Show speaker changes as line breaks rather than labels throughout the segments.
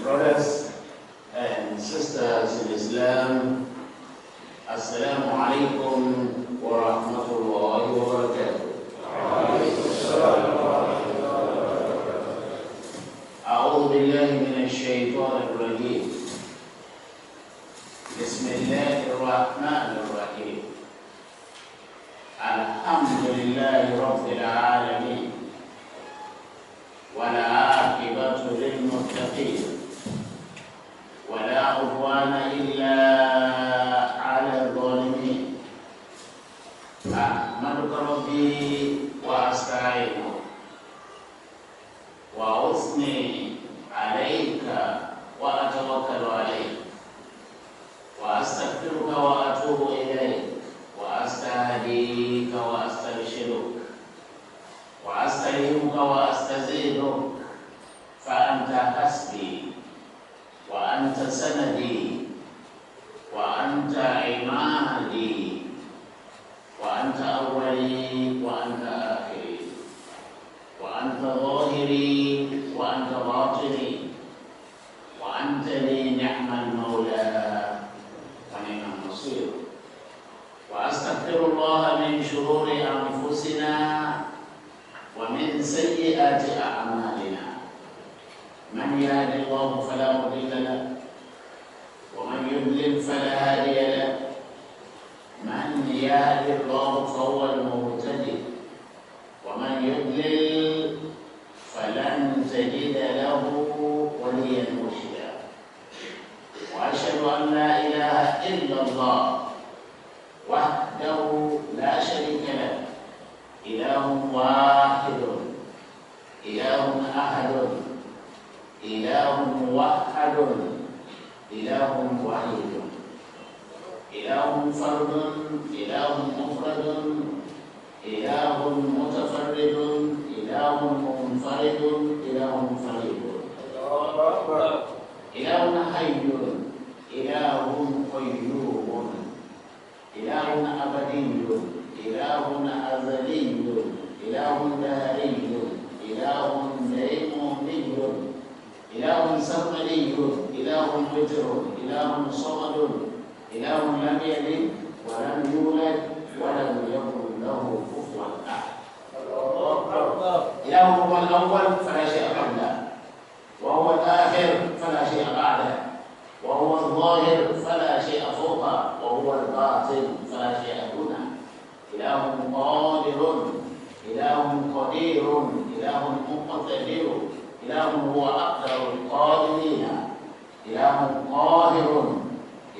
Brothers and sisters in Islam, Assalamu alaikum wa rahmatullahi wa barakatuh. أعوذ بالله من الشيطان الرجيم. بسم الله الرحمن الرحيم. الحمد لله رب العالمين والعاقبة للمتقين ولا عدوان إلا على الظالمين. أحمدك ربي وأستعينه وأثني عليك وأتوكل عليك وأستغفرك وأتوب إليك وأستهديك وأسترشدك وأستلهمك وأستزيدك فأنت حسبي وأنت سندي وأنت عمادي وأنت أولي وأنت آخري وأنت ظاهري وأنت باطني وأنت لي نعم المولى ونعم النصير. وأستغفر الله من شرور أنفسنا ومن سيئات أعمالنا. من يهد الله فلا مضل له ومن يضلل فلا هادي له. من يهد الله فهو المهتدي ومن يضلل فلن تجد له وليا مرشدا. وأشهد أن لا إله إلا الله وحده لا شريك له، إله واحد، إله أحد، إله موحد، إله وحيد، إله فرد، إله مفرد، إله متفرد، إله منفرد، إله فريد، إله حي، إله قيوم، إله أبدي، إله أزلي، إله دهري، إله ديمومي، إله سرمدي، إله وتر، إله صمد، إله لم يلد ولم يولد ولم يكن له كفوا أحد. إله هو الأول فلا شيء قبله، وهو الآخر فلا شيء بعده، وهو الظاهر فلا شيء فوقه، وهو الباطن فلا شيء دونه. إله قادر، إله قدير، إله مقتدر، إله هو أقدر القادرين، إله قاهر،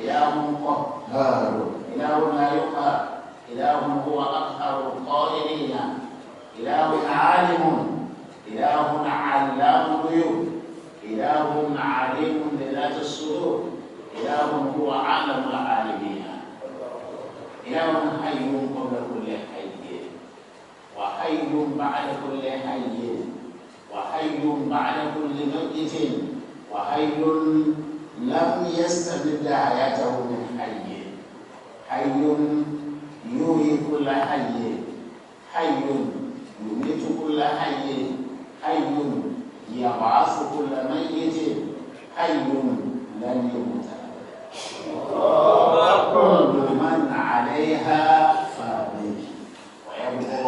إله قهار، إله لا يقهر، إله هو أقهر القائلين، إله عالم، إله علام الغيوب، إله عليم بذات الصدور، إله هو عالم العالمين، إله حي قبل كل حي وحي بعد كل حي وحي بعد كل ميت وحي لم يستمد حياته من حي، حي يحيي كل حي، حي يميت كل حي، حي يبعث كل ميت، حي لن يموت كل من عليها فان ويبقى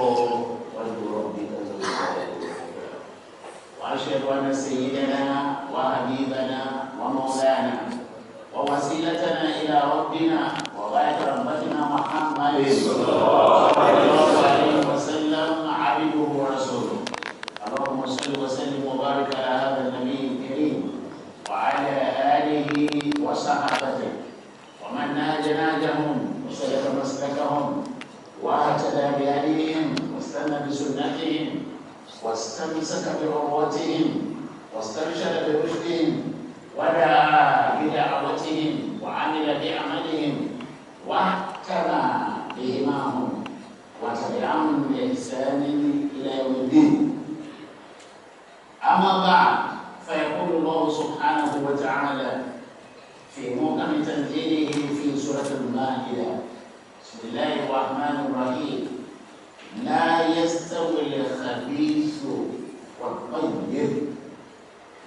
واستمسك بعروتهم واسترشد برشدهم ودعا بدعوتهم وعمل بعملهم واحتمى بإمامهم وتبعهم بإحسان إلى يوم الدين. أما بعد، فيقول الله سبحانه وتعالى في محكم تنزيله في سورة المائدة: بسم الله الرحمن الرحيم: لا يستوي الخبيث والطيب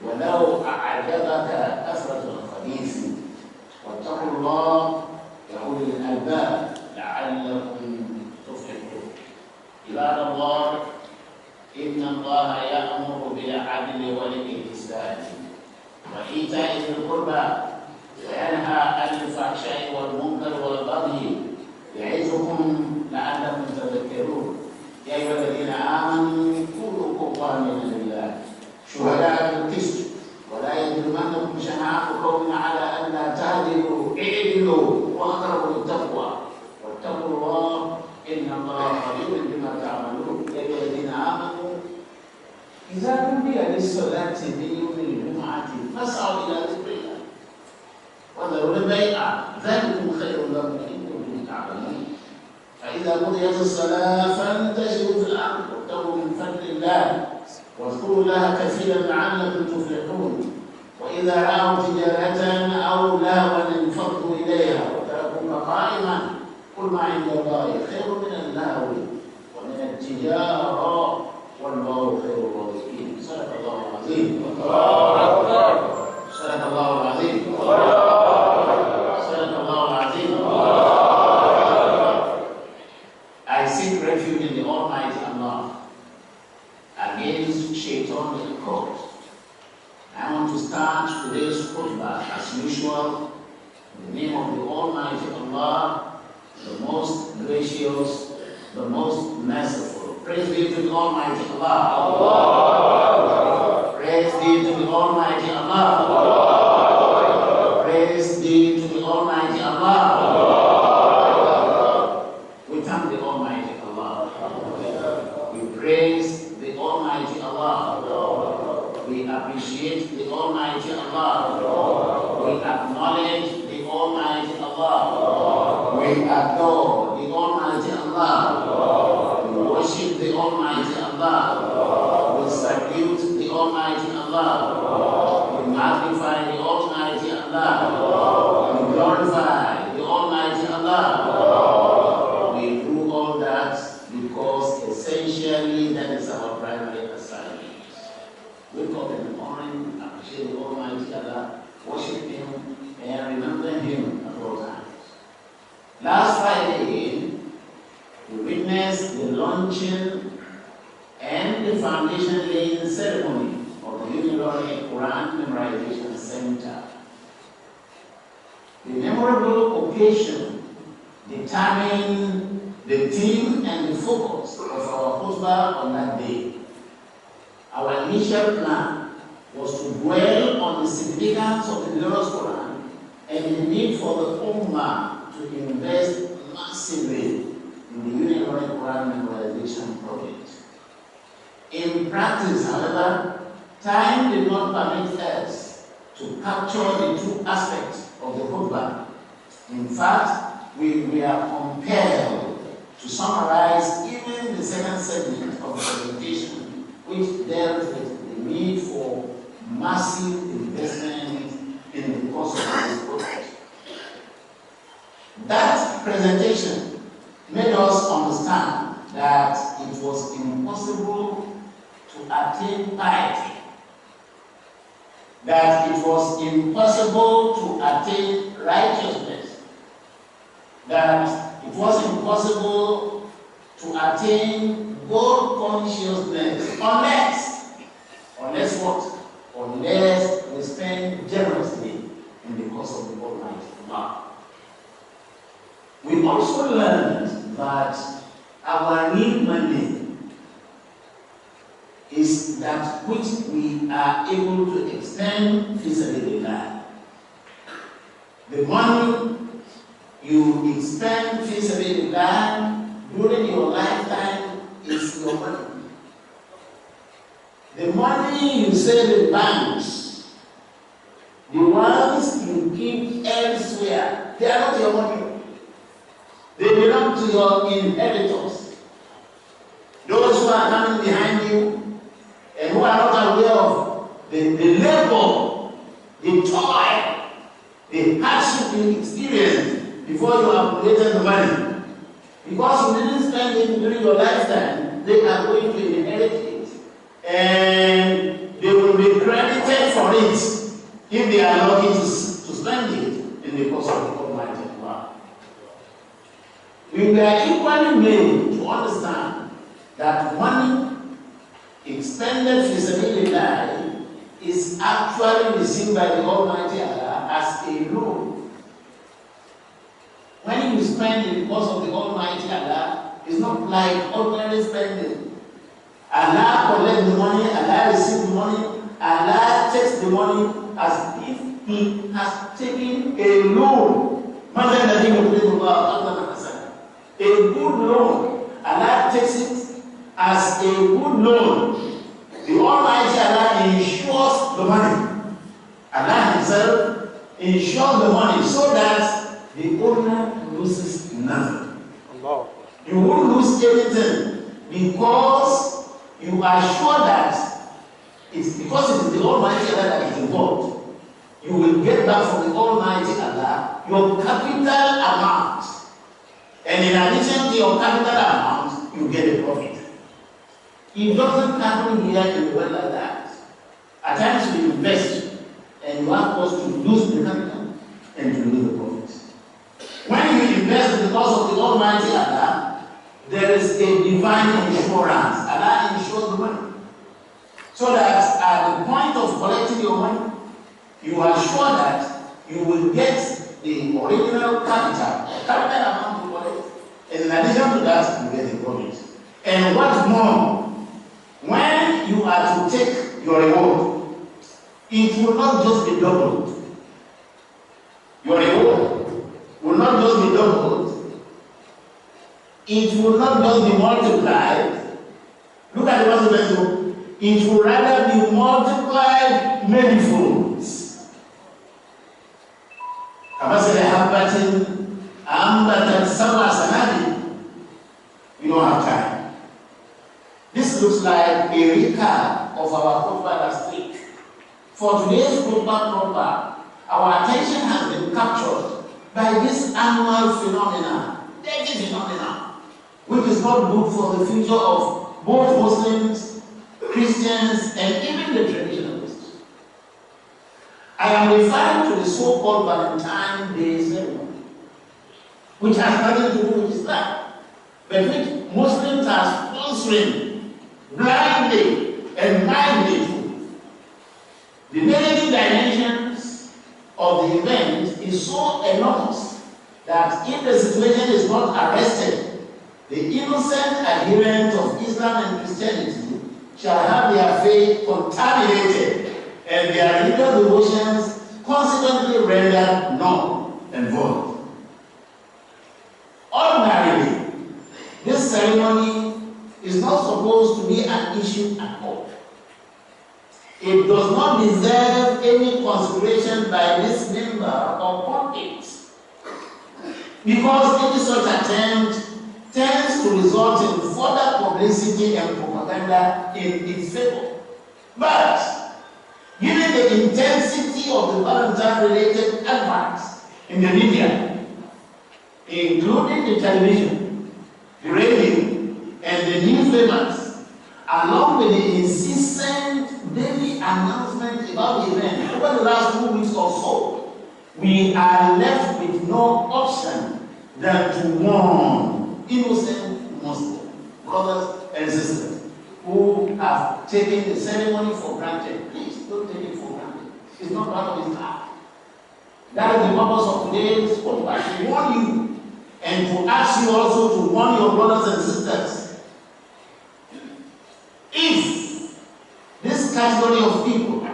ولو أعجبك كثرة الخبيث واتقوا الله يا أولي الألباب لعلكم تفلحون. عباد الله، إن الله يأمر بالعدل والإحسان وإيتاء ذي القربى وينهى عن الفحشاء والمنكر والبغي يعظكم لعلكم تذكرون. يا أيها الذين آمنوا كونوا قوامين لله شهداء بالقسط ولا يجرمنكم شنآن قوم على ألا تعدلوا اعدلوا واقربوا للتقوى واتقوا الله إن الله خبير بما تعملون. يا أيها الذين آمنوا إذا نودي للصلاة من يوم الجمعة فاسعوا إلى ذكر الله وذروا البيع ذلكم خير لكم إن كنتم تعلمون. فإذا قضيت الصلاة فانتشروا في الأرض وابتغوا من فضل الله واذكروا الله كثيرا لعلكم تفلحون. وإذا رأوا تجارة أو لهوا انفضوا إليها وتركوك قائما قل ما عند الله خير من اللهو ومن التجارة والله خير الرازقين. صدق الله العظيم. صدق الله العظيم. صدق الله العظيم. I seek refuge in the Almighty Allah against Shaitan the occult. I want to start today's khutbah as usual in the name of the Almighty Allah, the most gracious, the most merciful. Praise be to the Almighty Allah. Praise be to the Almighty Allah. Praise be to the Almighty Allah. We thank the Almighty Allah. We praise the Almighty Allah. We appreciate the Almighty Allah. We acknowledge the Almighty Allah. We adore the Almighty Allah. We worship the Almighty Allah. We salute the Almighty Allah. We magnify the Almighty Allah. We glorify the Almighty Allah. We do all that because essentially that is our primary assignment. Wake up in the morning, appreciate the Almighty Allah, worship Him, and remember Him at all times. Last Friday, we witnessed the launching and the foundation laying ceremony of the Unilorin Quran Memorization Center. The memorable occasion determined the theme and the focus of our khutbah on that day. Our initial plan was to dwell on the significance of the glorious Quran and the need for the Ummah to invest massively in the Unilorin Quran Memorization project. In practice, however, time did not permit us to capture the true aspects of the khutbah. In fact, we were compelled to summarize even the second segment of the presentation, which dealt with the need for massive investment in the course of this project. That presentation made us understand that it was impossible to attain piety, that it was impossible to attain righteousness, that it was impossible to attain God consciousness unless what? Unless we spend generously in the cause of the Almighty Allah. We also learned that our real money is that which we are able to expend physically. The money you expend physically during your lifetime is your money. The money you save in banks, the ones you keep elsewhere, they are not your money. They belong to your inheritors. Those who are coming behind you and who are not aware of the labor, the toil, the hardship you experienced before you have created the money. Because you didn't spend it during your lifetime, they are going to inherit it. And they will be credited for it if they are lucky to spend it in the course of the Almighty Allah. We were equally made to understand that money expended fi sabilillah is actually received by the Almighty Allah as a loan. When you spend in the course of the Almighty Allah, it's not like ordinary spending. Allah collects the money, Allah receives the money, Allah takes the money as if He has taken a loan. A good loan. Allah takes it as a good loan. The Almighty Allah insures the money. Allah Himself insures the money so that the owner loses nothing. You won't lose anything because you are sure that it's because it is the Almighty Allah that is involved. You will get back from the Almighty Allah your capital amount. And in addition to your capital amount, you get a profit. It doesn't happen here in the world like that. At times you invest and you are supposed to lose the capital and to lose the profit. When you invest in the cause of the Almighty Allah, there is a divine insurance. Allah insures the money. So that at the point of collecting your money, you are sure that you will get the original capital amount you collect. And in addition to that, you get the profit. And what's more, when you are to take your reward, it will not just be doubled. Your reward will not just be doubled. It will not just be multiplied. Look at the consequence. It will rather be multiplied many folds. We don't have time. This looks like a recap of our khutbah last week. For today's khutbah, our attention has been captured by this annual phenomenon, deadly phenomenon, which is not good for the future of both Muslims, Christians, and even the traditionalists. I am referring to the so-called Valentine's Day ceremony, which has nothing to do with Islam, but which Muslims are sponsoring blindly and blindly. The negative dimensions of the event is so enormous that if the situation is not arrested, the innocent adherents of Islam and Christianity shall have their faith contaminated and their religious devotions consequently rendered null and void. Ordinarily, this ceremony is not supposed to be an issue at all. It does not deserve any consideration by this member or pulpit, because any such attempt tends to result in further publicity and propaganda in its favor. But, given the intensity of the Valentine-related adverts in the media, including the television, the radio, and the newspapers, along with the incessant daily announcement about the event over the last 2 weeks or so, we are left with no option than to warn innocent Muslims, brothers and sisters, who have taken the ceremony for granted. Please don't take it for granted. It's not part of Islam. That is the purpose of today's podcast, to warn you and to ask you also to warn your brothers and sisters. If this category of people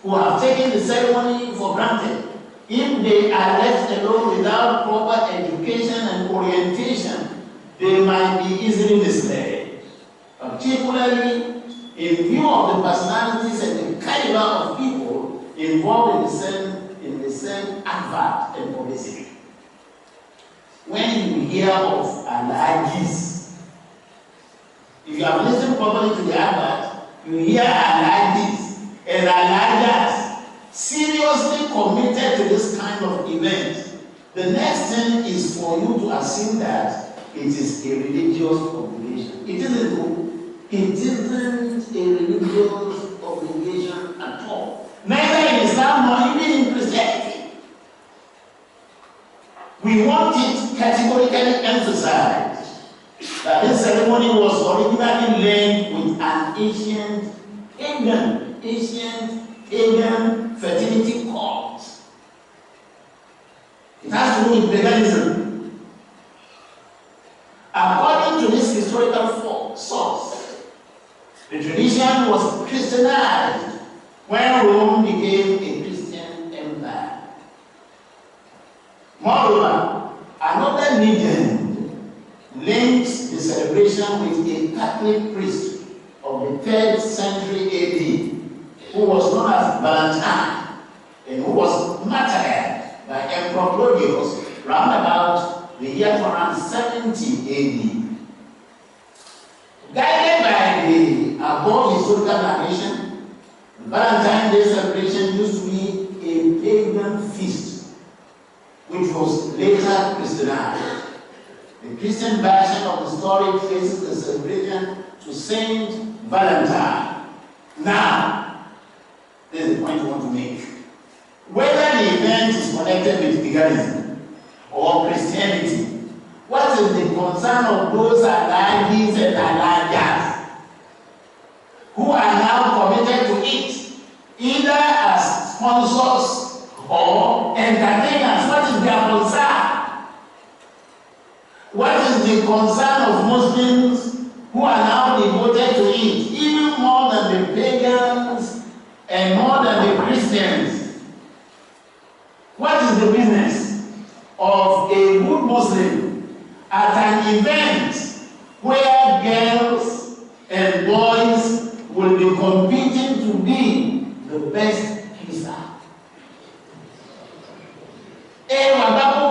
who have taken the ceremony for granted, if they are left alone without proper education and orientation, they might be easily misled, particularly in view of the personalities and the caliber of people involved in the same advert and publicity. When you hear of AGAS, if you have listened properly to the advert, you hear AGAS and AGAS seriously committed to this kind of event. The next thing is for you to assume that it is a religious obligation. It isn't a religious obligation at all. Neither in Islam nor even in Christianity. We want it categorically emphasized that this ceremony was originally linked with an ancient pagan fertility cult. It has to do with paganism. According to this historical source, the tradition was Christianized when Rome became a Christian empire. Moreover, another legend links the celebration with a Catholic priest of the 3rd century AD who was known as Valentine and who was martyred by Emperor Claudius round about the year 470 AD. Guided by the above historical narration, Valentine's Day celebration used to be a pagan feast, which was later Christianized. The Christian version of the story traces the celebration to Saint Valentine. Now, this is the point I want to make. Whether the event is connected with paganism or Christianity, what is the concern of those AGAS and AGAS who are now committed to it, either as sponsors or entertainers? What is their concern? What is the concern of Muslims who are now devoted to it, even more than the pagans and more than the Christians? What is the business of a good Muslim at an event where girls and boys will be competing to be the best kisser? Wabako!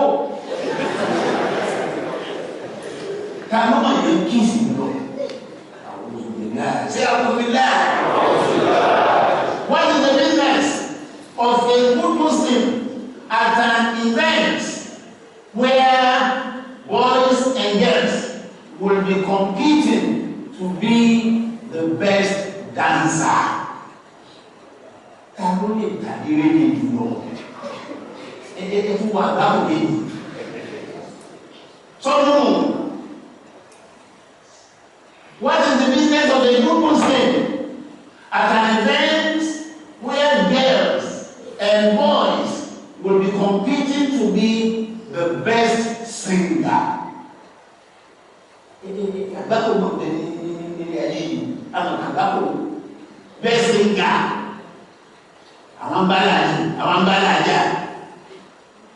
Kanuma you kiss me, no? Say what is the business of a good Muslim at an event where boys and girls will be competing to be the best dancer? So no. What is the business of a good Muslim at an event where girls and boys will be competing to be the best singer? Best singer.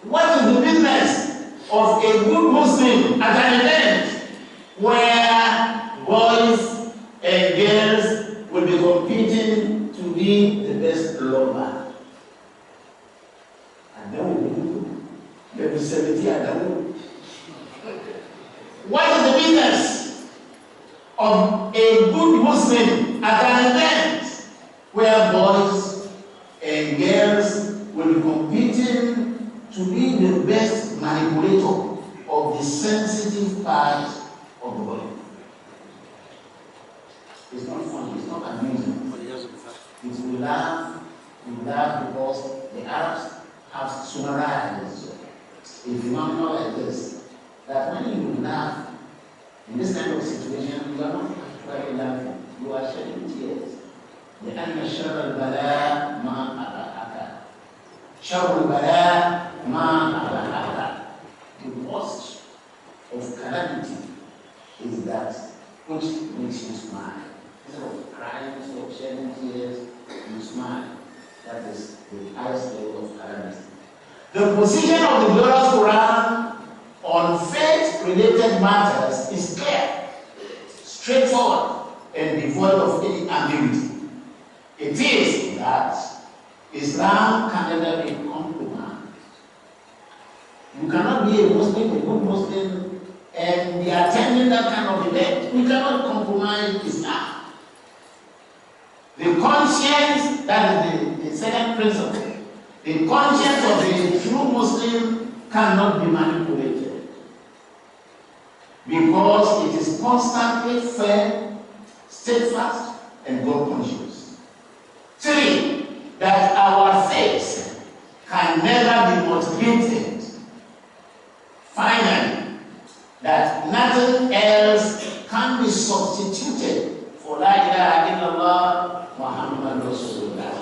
What is the business of a good Muslim at an event where boys and girls will be competing to be the best lover? What is the business of a good Muslim at an event where boys and girls will be competing to be the best manipulator of the sensitive part of the body? It's not funny, it's not amusing. It's we laugh because the Arabs have summarized a phenomenon like this, that when you laugh in this kind of situation, you are not actually laughing, you are shedding tears. لأن شر البلاء ما أباحك. شر البلاء ما أباحك. The worst of calamity is that which makes you smile. Instead of crying, instead of shedding tears, you smile. That is the highest level of calamity. The position of the glorious Quran on faith-related matters is clear, straightforward, and devoid of any ambiguity. It is that Islam can never be compromised. You cannot be a Muslim, a good Muslim, and be attending that kind of event. We cannot compromise Islam. The conscience, that is the second principle. The conscience of a true Muslim cannot be manipulated because it is constantly firm, steadfast, and God conscious. 3, that our faith can never be motivated. Finally, that nothing else can be substituted for La ilaha illallah Muhammad Rasulullah.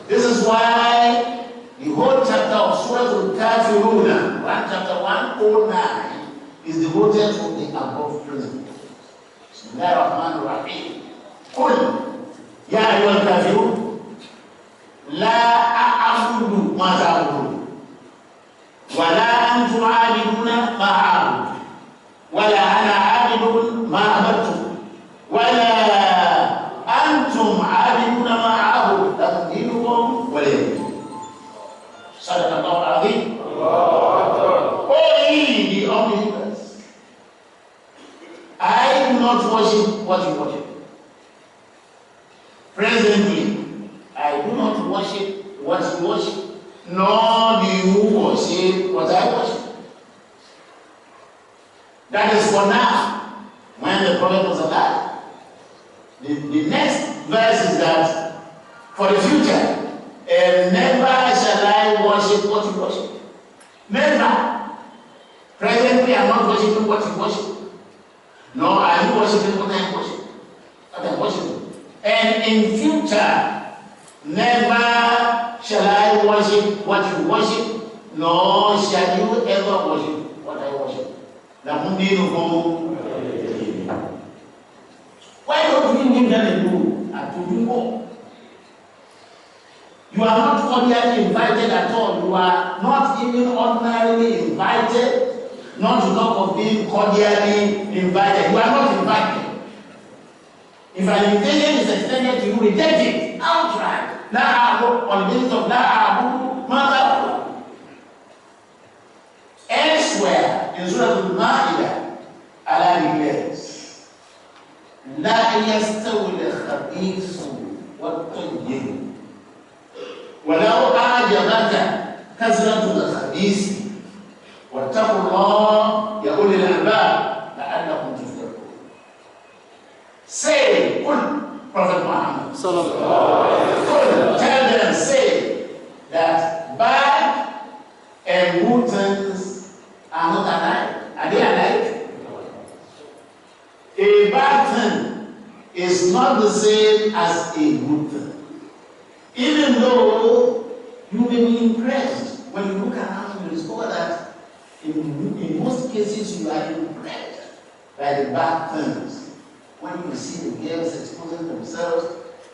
This is why the whole chapter of Surah Al-Kafirun, chapter 109, is devoted to the above principle. Bismillahir Rahmanir Rahim. Qul ya ayyuhal kafirun la a'budu ma ta'budun wa la antum 'abiduna ma a'budu wa la ana 'abidun ma abadtum wa la antum 'abiduna ma a'budu lakum dinukum waliya din. Sadaqallahu al-'azim. Oh, ye the unbelievers, I do not worship what you worship. Presently, I do not worship what you worship, nor do you worship what I worship. That is for now, when the Prophet was alive. The next verse is that for the future, never shall I worship what you worship. Never. Presently, I am not worshiping what you worship, nor are you worshiping what I worship. What I worship. And in future, never shall I worship what you worship, nor shall you ever worship what I worship. Why don't we give them a rule and to do more? You are not cordially invited at all. You are not even ordinarily invited, not to talk of being cordially invited. You are not invited. If an invitation is extended to you, reject it outright. On the basis of elsewhere in Surah Al-Ma'idah, Allah declares, لا يستوي الخبيث والطيب ولو أعجبك كثرة الخبيث واتقوا الله يا أولي الألباب لعلكم تفلحون. Say, Prophet Muhammad, tell them, say that bad and good things are not alike. Are they alike? A bad thing is not the same as a good thing. Even though you may be impressed when you look around, you discover that in most cases you are impressed by the bad things. When you see the girls exposing themselves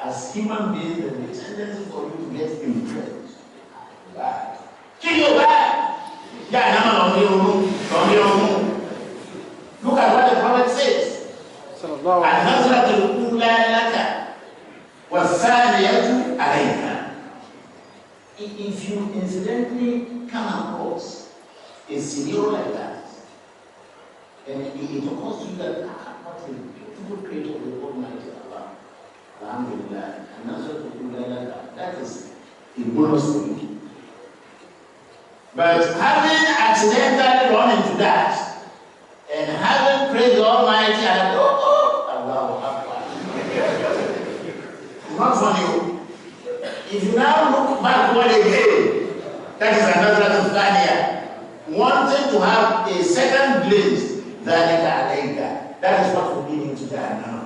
as human beings, there is a tendency for you to get impressed. Bad. Kill your bad. Look at what the Prophet says. النظرة الأولى لك والثانية عليك. If you incidentally come across a scenario like that, and it occurs to you that what a beautiful creator of the Almighty Allah, Alhamdulillah, that is a bonus for you. But having accidentally run into that, and having praised the Almighty Allah, Allahu Akbar. It's not funny. If you now look backward again, that is another Thania. Wanting to have a second glimpse, that is what will lead into Jahannam.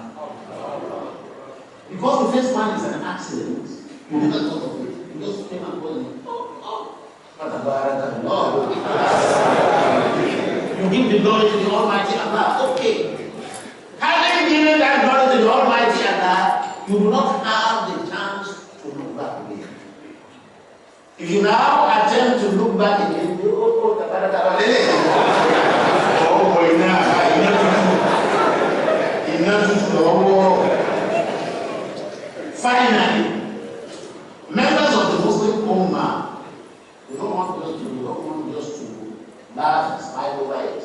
Because the first one is an accident. You never thought of it. You just came and told me, you give the glory to the Almighty Allah. Okay. Having given that glory to the Almighty Allah, you do not have the chance to look back again. If you now attempt to look back again, Finally, members of the Muslim Ummah, we don't want just to laugh and smile over it.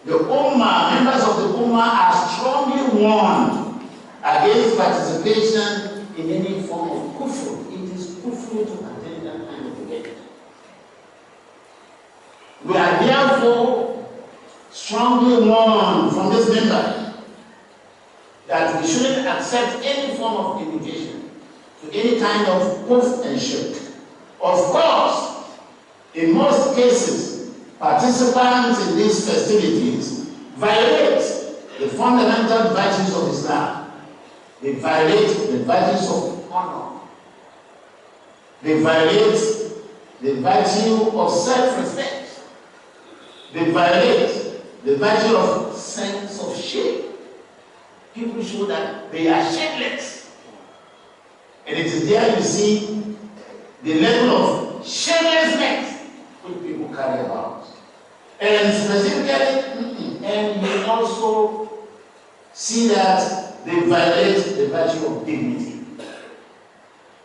The Ummah, members of the Ummah are strongly warned against participation in any form of kufr. It is kufr to attend that kind of event. We are therefore strongly warned from this member that we shouldn't accept any form of invitation to any kind of kufr and shirk. Of course, in most cases, participants in these festivities violate the fundamental virtues of Islam. They violate the virtues of honor. They violate the virtue of self-respect. They violate the virtue of sense of shame. People show that they are shameless. And it is there you see the level of shamelessness which people carry about. And specifically, and you also see that they violate the virtue of dignity.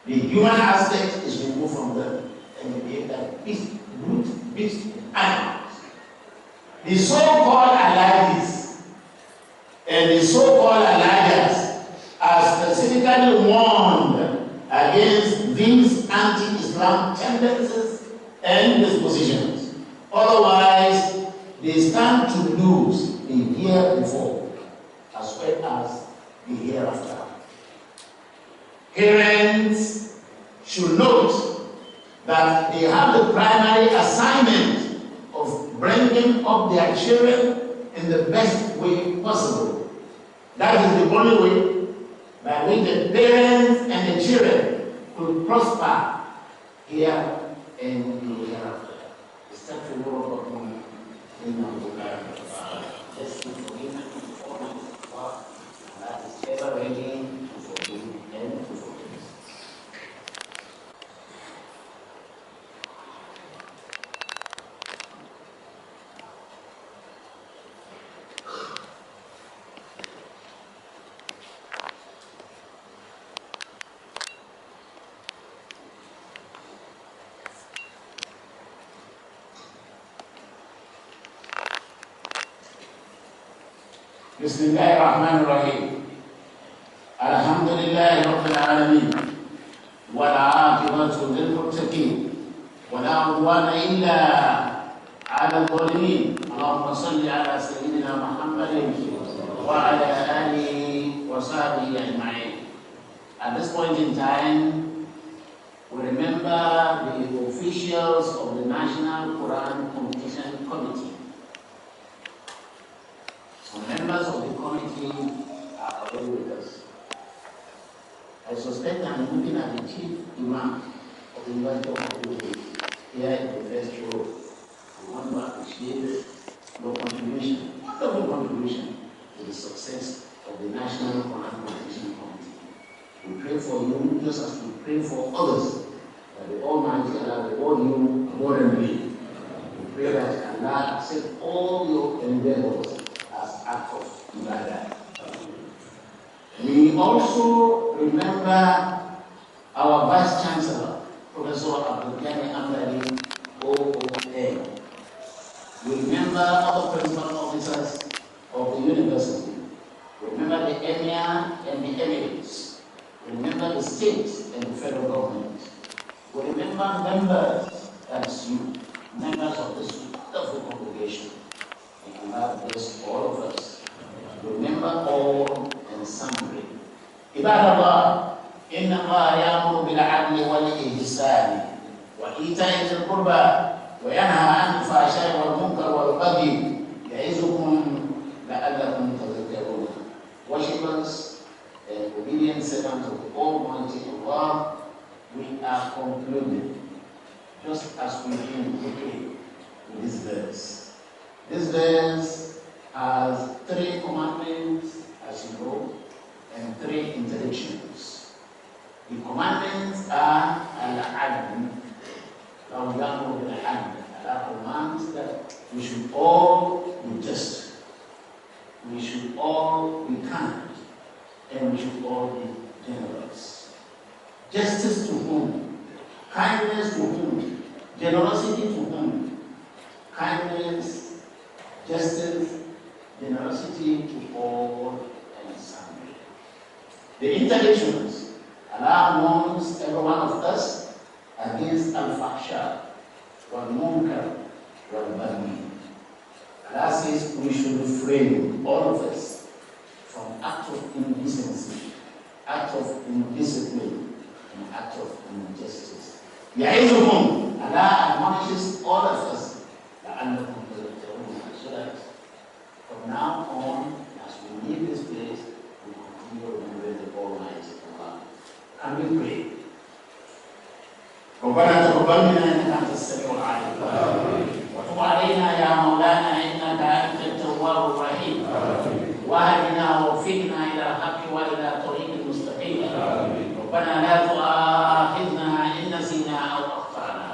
The human aspect is removed from them, and they behave like beast animals. The so-called allies and the so-called allies are specifically warned against these anti-Islam tendencies and dispositions. Otherwise, they stand to lose the year before as well as the hereafter. Parents should note that they have the primary assignment of bringing up their children in the best way possible. That is the only way by which the parents and the children will prosper here and in the hereafter. Start to work on in our let's be forgiven for God, and that is ever ready to forgive and to forgive. بسم الله الرحمن الرحيم الحمد لله رب العالمين والعاقبة للمتقين ولا عدوان إلا على الظالمين اللهم صل على سيدنا محمد وعلى آله وصحبه أجمعين. At this point in time, we remember the officials of the National Quran Competition Committee. Some members of the committee are already with us. I suspect I'm looking at the chief imam of the University of Oladosu here in the first row. We want to appreciate your contribution, wonderful contribution to the success of the National Quran Competition Committee. We pray for you just as we pray for others, that the Almighty Allah will reward you abundantly. We pray that Allah accept all your endeavors as act of ibadah. We also remember our Vice Chancellor, Professor Abdulkani Amdali, OOM. We remember other principal officers of the university. We remember the Emir and the Emirates. We remember the states and the federal government. We remember members, that's you, members of this wonderful congregation. And Allah bless all of us. Remember all and sundry. Ibadallah, inna Allah ya'muru bil 'adli wal ihsani wa ita'i dhil qurba wa yanha 'anil fahsha'i wal munkar wal baghi ya'izukum la'allakum tadhakkarun. Worshippers and obedient servants of the Almighty Allah, we are concluding just as we do quickly with this verse. This verse has 3 commandments, as you know, and 3 interdictions. The commandments are al-adl. Allah commands that we should all be just. We should all be kind. then we should all be generous. Justice to whom? Kindness to whom? Generosity to whom? Kindness, justice, generosity to all and sundry. The interdictions. Allah warns every one of us against al-fahsha, wal-munkar, wal-baghi. Allah says we should refrain, all of us, from act of indecency, act of indiscipline, and act of injustice. Ya'izuhum, Allah admonishes all of us, so that from now on, as we leave this place, we continue remembering the Almighty Allah. Can we pray? ربنا تقبل منا انك انت السميع العليم وتب علينا يا مولانا انك انت التواب الرحيم واهدنا ووفقنا الى الحق والى طريق المستقيم ربنا لا تؤاخذنا ان نسينا او اخطانا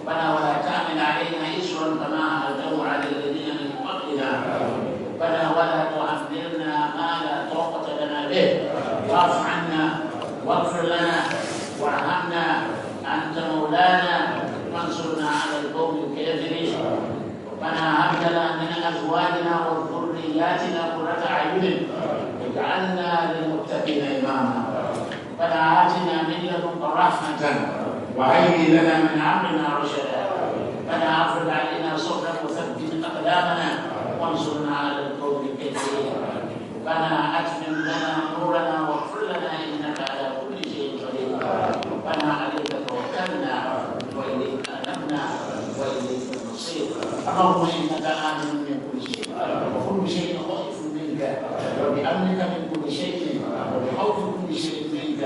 ربنا ولا تعمل علينا اسرا كما حملته على الذين من قبلنا ربنا ولا تحملنا ما لا طاقه لنا به واعف عنا واغفر لنا وارحمنا أنت مولانا وانصرنا على القوم الكافرين ربنا هب لنا من أزواجنا وذرياتنا قرة أعين واجعلنا للمتقين إماما ربنا آتنا من لدنك رحمة وهيئ لنا من أمرنا رشدا ربنا أفرج علينا صبرا وثبت أقدامنا وانصرنا على القوم الكافرين ربنا أتمم لنا نورنا واغفر لنا إنك على كل شيء قدير ربنا عليك وإليك أنبنا وإليك المصير اللهم إنك آمن من كل شيء وكل شيء خائف منك وبأمنك من كل شيء وبخوف كل شيء منك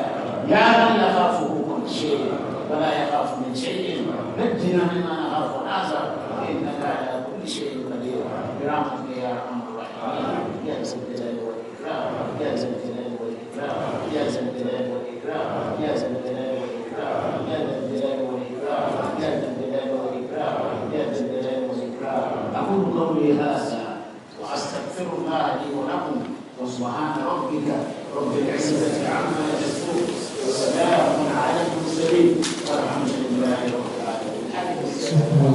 يا من يخافه كل شيء ولا يخاف من شيء نجنا مما نخاف ونحذر إنك على كل شيء قدير برحمتك يا أرحم الراحمين يا ذا الجلال والإكرام يا ذا الجلال والإكرام يا ذا الجلال والإكرام يا ذا الجلال والإكرام يا ذا الجلال والإكرام يا ذا الجلال والإكرام يا ذا الجلال والإكرام أقول قولي هذا وأستغفر الله لي ولكم وسبحان ربك رب العزة عما يصفون وسلام على المرسلين والحمد لله رب العالمين.